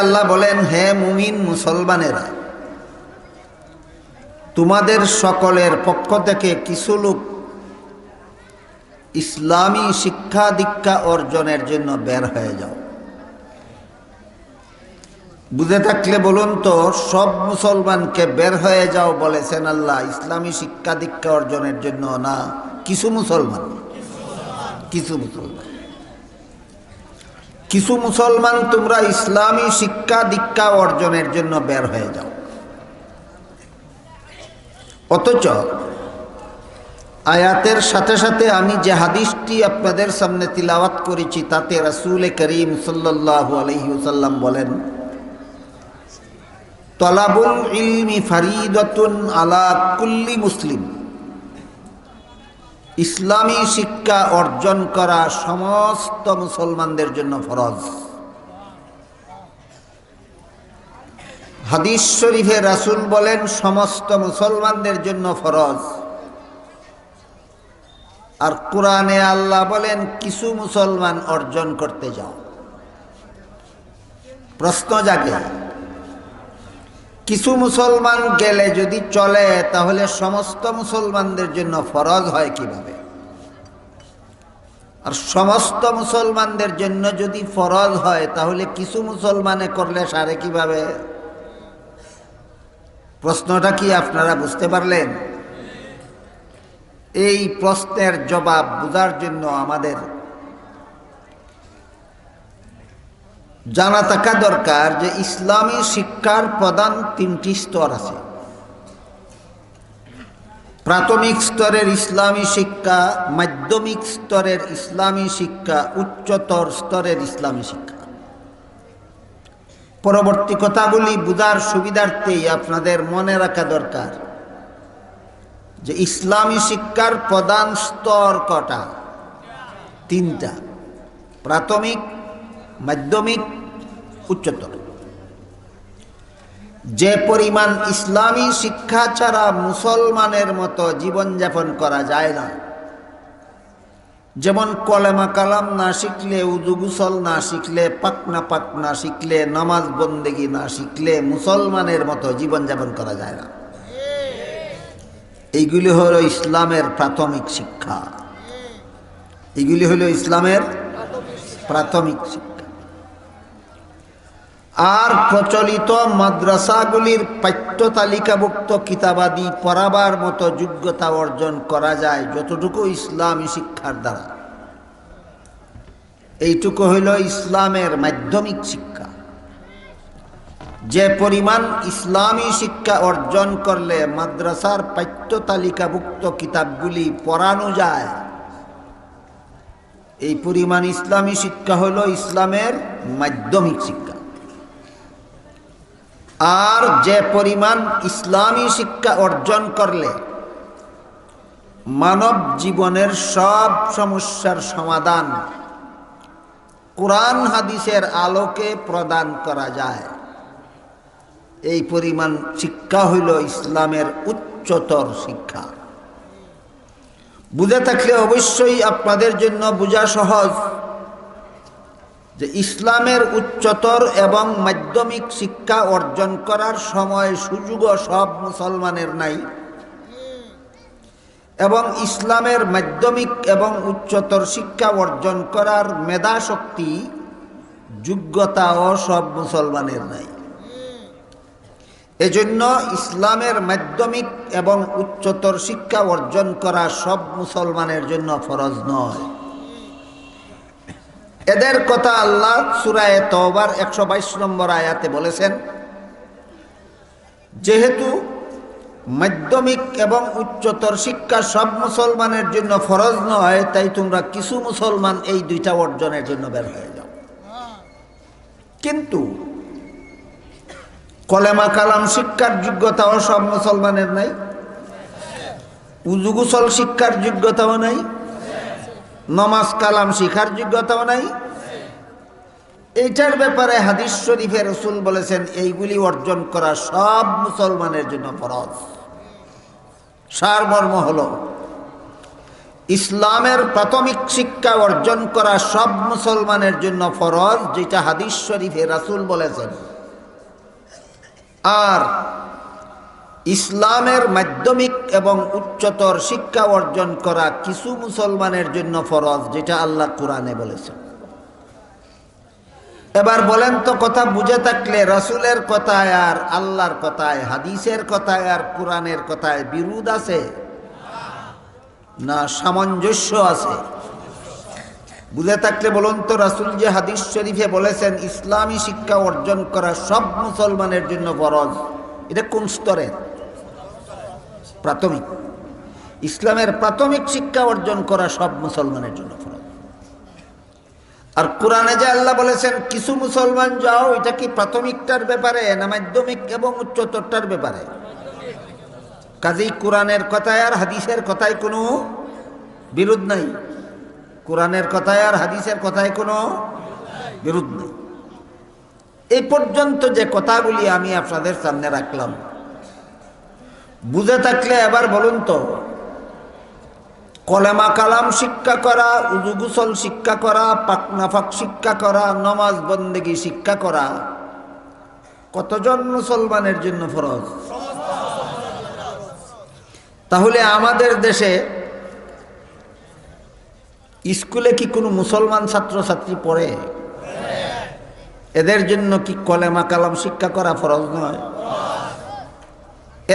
আল্লাহ বলেন, হে মুমিন মুসলমানেরা, তোমাদের সকলের পক্ষ থেকে কিছু লোক ইসলামী শিক্ষা দীক্ষা অর্জনের জন্য বের হয়ে যাও। বুঝে থাকলে বলুন তো, সব মুসলমানকে বের হয়ে যাও বলেছেন আল্লাহ ইসলামী শিক্ষা দীক্ষা অর্জনের জন্য না কিছু মুসলমান? কিছু মুসলমান তোমরা ইসলামী শিক্ষা দীক্ষা অর্জনের জন্য বের হয়ে যাও। অথচ আয়াতের সাথে সাথে আমি যে হাদিসটি আপনাদের সামনে তিলাওয়াত করেছি তাতে রাসূল করিম সাল্লাল্লাহু আলাইহি ওয়াসাল্লাম বলেন, তলাবুল ইলমি ফারিদাতুন আলা কুল্লি মুসলিম। ইসলামী শিক্ষা অর্জন করা সমস্ত মুসলমানদের জন্য ফরজ। হাদিস শরীফে রাসূল বলেন সমস্ত মুসলমানদের জন্য ফরজ, আর কোরআনে আল্লাহ বলেন কিছু মুসলমান অর্জন করতে যাও। প্রশ্ন জাগে, কিছু মুসলমান গেলে যদি চলে তাহলে সমস্ত মুসলমানদের জন্য ফরজ হয় কিভাবে? আর সমস্ত মুসলমানদের জন্য যদি ফরজ হয় তাহলে কিছু মুসলমানে করলে সারে কিভাবে? প্রশ্নটা কি আপনারা বুঝতে পারলেন? এই প্রশ্নের জবাব বোঝার জন্য আমাদের জানা থাকা দরকার যে ইসলামী শিক্ষার প্রধান তিনটি স্তর আছে। প্রাথমিক স্তরের ইসলামী শিক্ষা, মাধ্যমিক স্তরের ইসলামী শিক্ষা, উচ্চতর স্তরের ইসলামী শিক্ষা। পরবর্তী কথাগুলি বোঝার সুবিধার্থেই আপনাদের মনে রাখা দরকার যে ইসলামী শিক্ষার প্রধান স্তর কটা? তিনটা: প্রাথমিক, মাধ্যমিক, উচ্চতর। যে পরিমাণ ইসলামী শিক্ষা ছাড়া মুসলমানের মতো জীবনযাপন করা যায় না, যেমন কলেমা কালাম না শিখলে, উযু গোসল না শিখলে, পাক না শিখলে, নামাজ বন্দেগি না শিখলে মুসলমানের মতো জীবনযাপন করা যায় না। এইগুলি হলো ইসলামের প্রাথমিক শিক্ষা। এইগুলি হলো ইসলামের প্রাথমিক শিক্ষা। আর প্রচলিত মাদ্রাসাগুলির পাঠ্য তালিকাভুক্ত কিতাবাদি পড়াবার মতো যোগ্যতা অর্জন করা যায় যতটুকু ইসলামী শিক্ষার দ্বারা, এইটুকু হইল ইসলামের মাধ্যমিক শিক্ষা। যে পরিমাণ ইসলামী শিক্ষা অর্জন করলে মাদ্রাসার পাঠ্য তালিকাভুক্ত কিতাবগুলি পড়ানো যায়, এই পরিমাণ ইসলামী শিক্ষা হলো ইসলামের মাধ্যমিক শিক্ষা। আর যে পরিমাণ ইসলামী শিক্ষা অর্জন করলে মানব জীবনের সব সমস্যার সমাধান কোরআন হাদিসের আলোকে প্রদান করা যায়, এই পরিমাণ শিক্ষা হইল ইসলামের উচ্চতর শিক্ষা। বুঝে থাকলে অবশ্যই আপনাদের জন্য বোঝা সহজ যে ইসলামের উচ্চতর এবং মাধ্যমিক শিক্ষা অর্জন করার সময় সুযোগও সব মুসলমানের নাই, এবং ইসলামের মাধ্যমিক এবং উচ্চতর শিক্ষা অর্জন করার মেধা শক্তি যোগ্যতাও সব মুসলমানের নাই। এজন্য ইসলামের মাধ্যমিক এবং উচ্চতর শিক্ষা অর্জন করা সব মুসলমানের জন্য ফরজ নয়। এদের কথা আল্লাহ সূরা তাওবার 122 নম্বর আয়াতে বলেছেন, যেহেতু মাধ্যমিক এবং উচ্চতর শিক্ষা সব মুসলমানের জন্য ফরজ নয়, তাই তোমরা কিছু মুসলমান এই দুইটা অর্জনের জন্য বের হয়ে যাও। কিন্তু কলেমা কালাম শিক্ষার যোগ্যতাও সব মুসলমানের নাই, উযু গোসল শিক্ষার যোগ্যতাও নাই, নামাজ কালাম শিখার যোগ্যতাও নাই। এইটার ব্যাপারে হাদিস শরীফে রাসূল বলেছেন এইগুলি অর্জন করা সব মুসলমানের জন্য ফরজ। সারমর্ম হলো ইসলামের প্রাথমিক শিক্ষা অর্জন করা সব মুসলমানের জন্য ফরজ, যেটা হাদিস শরীফে রাসূল বলেছেন। আর ইসলামের মাধ্যমিক এবং উচ্চতর শিক্ষা অর্জন করা কিছু মুসলমানের জন্য ফরজ, যেটা আল্লাহ কোরআনে বলেছেন। এবার বলেন তো, কথা বুঝে থাকলে রাসূলের কথায় আর আল্লাহর কথায়, হাদিসের কথায় আর কোরআনের কথায় বিরোধ আছে না সামঞ্জস্য আছে? বুঝে থাকলে বলুন তো, রাসূল যে হাদিস শরীফে বলেছেন ইসলামী শিক্ষা অর্জন করা সব মুসলমানের জন্য ফরজ, এটা কোন স্তরের? প্রাথমিক। ইসলামের প্রাথমিক শিক্ষা অর্জন করা সব মুসলমানের জন্য ফরজ। আর কোরআনে যে আল্লাহ বলেছেন কিছু মুসলমান যাও, এটা কি প্রাথমিকটার ব্যাপারে না মাধ্যমিক এবং উচ্চতরটার ব্যাপারে? কাজেই কোরআনের কথায় আর হাদিসের কথায় কোনো বিরোধ নাই। কোরআনের কথায় আর হাদিসের কথায় কোনো বিরোধ নেই। এই পর্যন্ত যে কথাগুলি আমি আপনাদের সামনে রাখলাম, বুঝে থাকলে এবার বলুন তো, কলেমা কালাম শিক্ষা করা, উযু গোসল শিক্ষা করা, পাক নাফাক শিক্ষা করা, নমাজ বন্দেগী শিক্ষা করা কতজন মুসলমানের জন্য ফরজ? তাহলে আমাদের দেশে স্কুলে কি কোনো মুসলমান ছাত্রছাত্রী পড়ে? এদের জন্য কি কলেমা কালাম শিক্ষা করা ফরজ নয়?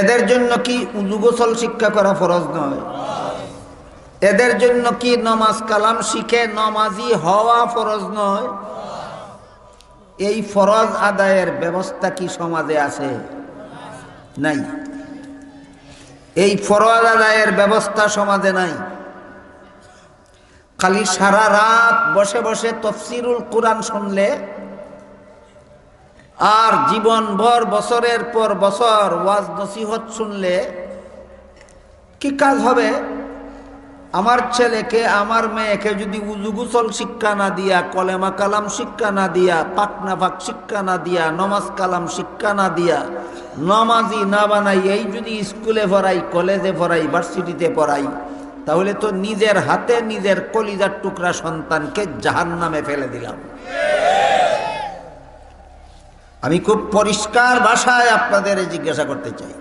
এদের জন্য কি উযু গোসল শিক্ষা করা ফরজ নয়? এদের জন্য কি নমাজ কালাম শিখে নমাজি হওয়া ফরজ নয়? এই ফরজ আদায়ের ব্যবস্থা কি সমাজে আছে? নাই। এই ফরজ আদায়ের ব্যবস্থা সমাজে নাই। খালি সারা রাত বসে বসে তাফসীরুল কোরআন শুনলে আর জীবনভর বছরের পর বছর ওয়াজ নসিহত শুনলে কি কাজ হবে? আমার ছেলেকে, আমার মেয়েকে যদি উযু গোসল শিক্ষা না দিয়া, কলেমা কালাম শিক্ষা না দিয়া, পাক নাফাক শিক্ষা না দিয়া, নমাজ কালাম শিক্ষা না দিয়া, নমাজি না বানাই, এই যদি স্কুলে পড়াই, কলেজে পড়াই, ভার্সিটিতে পড়াই, তাহলে তো নিজের হাতে নিজের কলিজার টুকরা সন্তানকে জাহান্নামে ফেলে দিলাম। আমি খুব পরিষ্কার ভাষায় আপনাদের জিজ্ঞাসা করতে চাই,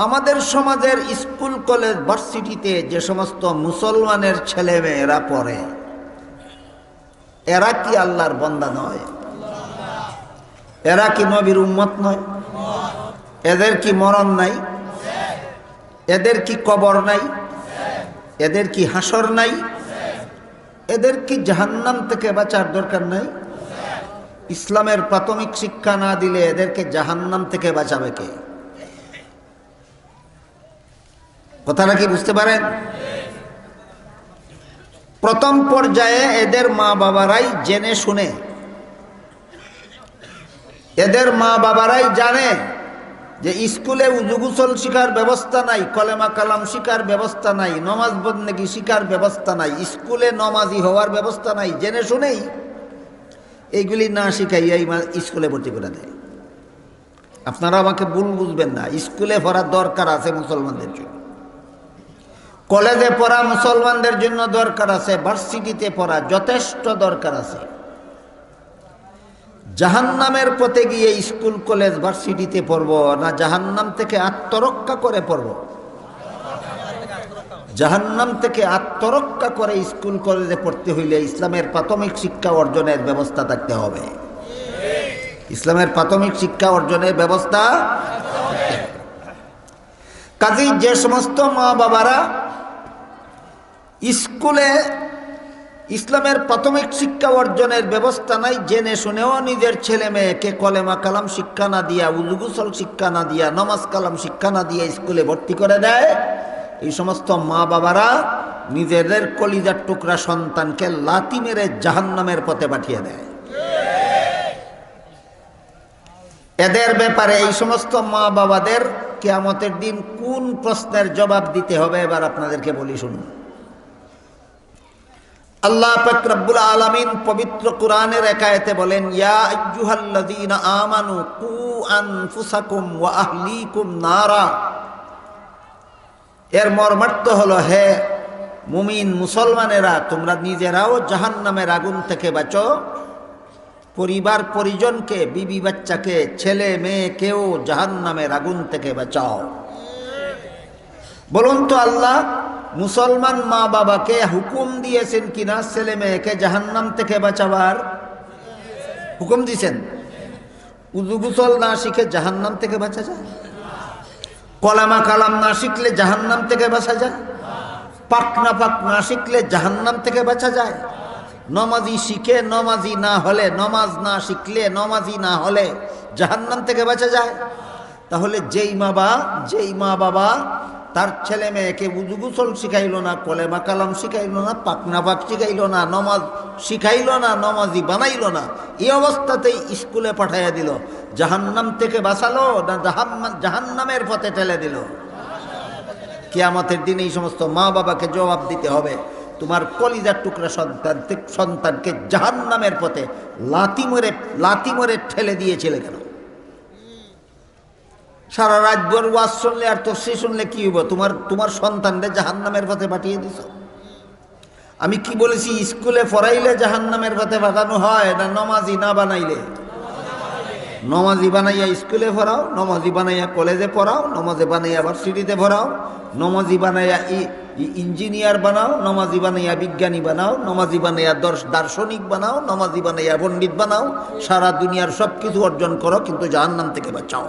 আমাদের সমাজের স্কুল কলেজ ভার্সিটিতে যে সমস্ত মুসলমানের ছেলে মেয়েরা পড়ে, এরা কি আল্লাহর বান্দা নয়? এরা কি নবীর উম্মত নয়? এদের কি মরণ নাই? এদের কি কবর নাই? এদের কি হাসর নাই? এদের কি জাহান্নাম থেকে বাঁচার দরকার নাই? ইসলামের প্রাথমিক শিক্ষা না দিলে এদেরকে জাহান্নাম থেকে বাঁচাবে কে? কথাটা কি বুঝতে পারেন? প্রথম পর্যায়ে এদের মা বাবারাই জেনে শুনে, এদের মা বাবারাই জানে যে স্কুলে উযু গোসল শিখার ব্যবস্থা নাই, কলেমা কালাম শিখার ব্যবস্থা নাই, নমাজ বন্দেগী শিখার ব্যবস্থা নাই, স্কুলে নমাজি হওয়ার ব্যবস্থা নাই, জেনে শুনেই এইগুলি না শিখাইয়াই স্কুলে ভর্তি করে দেয়। আপনারা আমাকে ভুল বুঝবেন না, স্কুলে পড়ার দরকার আছে মুসলমানদের জন্য, কলেজে পড়া মুসলমানদের জন্য দরকার আছে, ভার্সিটিতে পড়া যথেষ্ট দরকার আছে। জাহান্নামের পথে গিয়ে স্কুল কলেজ ভার্সিটিতে পড়ব না জাহান্নাম থেকে আত্মরক্ষা করে পড়ব? জাহান্নাম থেকে আত্মরক্ষা করে স্কুল কলেজে পড়তে হইলে ইসলামের প্রাথমিক শিক্ষা অর্জনের ব্যবস্থা থাকতে হবে। ইসলামের প্রাথমিক শিক্ষা অর্জনের ব্যবস্থা। কাজেই যে সমস্ত মা বাবারা স্কুলে ইসলামের প্রাথমিক শিক্ষা অর্জনের ব্যবস্থা নাই, জেনে শুনেও নিজের ছেলে মেয়েকে কলেমা কালাম শিক্ষা না দিয়া, উযু গোসল শিক্ষা না দিয়া, নমাজ কালাম শিক্ষা না দিয়া স্কুলে ভর্তি করে দেয়, এই সমস্ত মা বাবারা নিজেদের কলিজার টুকরা সন্তানকে লাথি মেরে জাহান্নামের পথে পাঠিয়ে দেয়। এদের ব্যাপারে এই সমস্ত মা বাবাদের কিয়ামতের দিন কোন প্রশ্নের জবাব দিতে হবে এবার আপনাদেরকে বলি, শুনুন। আল্লাহ পাক রব্বুল আলামিন পবিত্র কোরআনের এক আয়াতে বলেন, ইয়া আইয়ুহাল্লাযীনা আমানু কু আনফুসাকুম ওয়া আহলিকুম নারা। এর মর্মার্থ হলো, হে মুমিন মুসলমানেরা তোমরা নিজেরাও জাহান্নামের আগুন থেকে বাঁচো, পরিবার পরিজনকে, বিবি বাচ্চাকে, ছেলে মেয়েকেও জাহান্নামের আগুন থেকে বাঁচাও। বলুন তো আল্লাহ মুসলমান মা বাবাকে হুকুম দিয়েছেন কিনা ছেলে মেয়েকে জাহান্নাম থেকে বাঁচাবার? হুকুম দিয়েছেন। উযু গোসল না শিখে জাহান্নাম থেকে বাঁচা যায়? কলেমা কালাম না শিখলে জাহান্নাম থেকে বাঁচা যায়? পাক না শিখলে জাহান্নাম থেকে বাঁচা যায়? নমাজি শিখে নমাজি না হলে, নমাজ না শিখলে, নমাজি না হলে জাহান্নাম থেকে বাঁচা যায়? তাহলে যেই মা বাবা তার ছেলে মেয়েকে উযু গোসল শিখাইল না, কলেমা কালাম শিখাইল না, পাক শিখাইল না, নমাজ শিখাইল না, নমাজি বানাইল না, এই অবস্থাতেই স্কুলে পাঠাইয়া দিল, জাহান্নাম থেকে বাঁচালো না জাহান্নামের পথে ঠেলে দিল? কিয়ামতের দিন এই সমস্ত মা বাবাকে জবাব দিতে হবে। তোমার কলিজার টুকরা সন্তানকে জাহান্নামের পথে লাথি মেরে ঠেলে দিয়েছিলে কেন? সারা রাত ভর ওয়াজ শুনলে আর তফসির শুনলে কি হইব? তোমার সন্তানদের জাহান্নামের পথে পাঠিয়ে দিছ। আমি কি বলেছি? স্কুলে পড়াইলে জাহান্নামের পথে পাঠানো হয় না নমাজি না বানাইলে? নমাজি বানাইয়া স্কুলে পড়াও, নমাজি বানাইয়া কলেজে পড়াও, নমাজি বানাইয়া ভার্সিটিতে পড়াও, নমাজি বানাইয়া ইঞ্জিনিয়ার বানাও, নমাজি বানাইয়া বিজ্ঞানী বানাও, নমাজি বানাইয়া দার্শনিক বানাও, নমাজি বানাইয়া পণ্ডিত বানাও, সারা দুনিয়ার সব কিছু অর্জন করো, কিন্তু জাহান্নাম থেকে বাঁচাও।